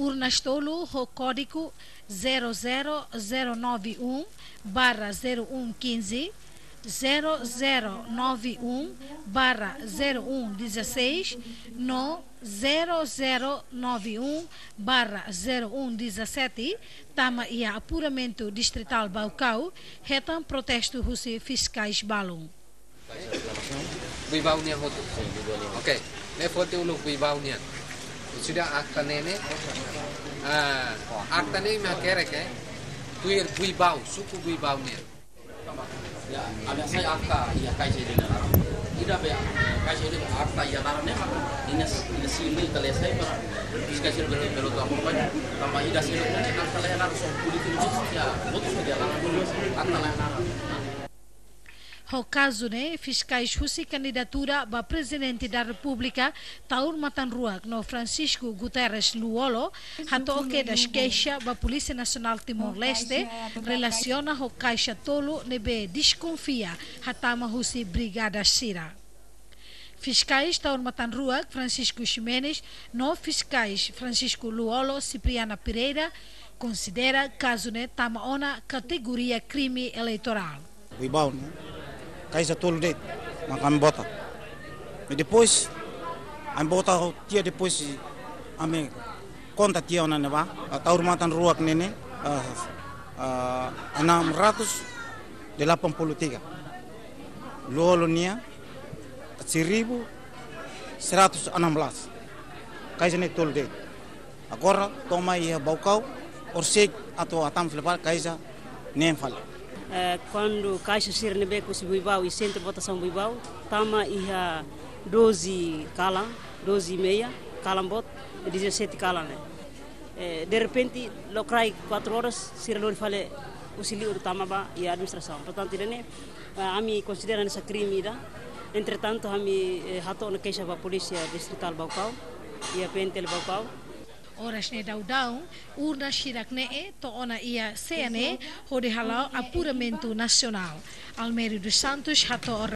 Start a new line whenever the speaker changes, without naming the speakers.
urnas tolo ho código 00091/0115, 0091/0116, no 0091/0117, tama ia apuramento distrital Baucau, retam protesto russe fiscais balão.
Buibau niya foto. Okay, may foto ulo buibau niya. Sudah akta nene. Akta nene mah kerek tuir buibau, suku buibau niya.
Ya, ada saya akta ya kaisa dengan tidak be kaisa dengan akta ya darahnya ini sini selesai para diskusi belum kamu banyak tambah ida sini akta lain harus politik ya betul saja lah dulu akta lain.
O caso, fiscais russi candidatura para presidente da República, Taur Matanruak, no Francisco Guterres Luolo, hato o que das queixa da Polícia Nacional Timor-Leste, relaciona o caixa tolo nebe desconfia, hatama russi Brigada Sira. Fiscais Taur Matanruak, Francisco Ximenes, no fiscais Francisco Luolo, Cipriana Pereira, considera caso tama ona categoria crime eleitoral.
Kaisa tolo det, makan bota. E depois, am bota tia depois ame conta tia ona neba, Taur Matanruak nene 683. Luolo nia 1116. Kaisa ne tolo det. Agora toma ia Baucau, orseg atau atam flepar kaisa nem fala.
Quando Caixa Sirnebe com o Buibau e centro de votação Buibau, tama ia 12 calam, 12 e meia, calambot, 17 calam. De repente, locrai 4 horas, Sirlor fale o silio do Tamaba e a administração. Portanto, a mim considera essa crime. Entretanto, a mim hato na queixa da Polícia Distrital Baucau e a PNTL Baucau.
Oras ne daudau, urna shirak ne to ona ia CNE, hode halau apuramento nacional. Almerio dos Santos, hato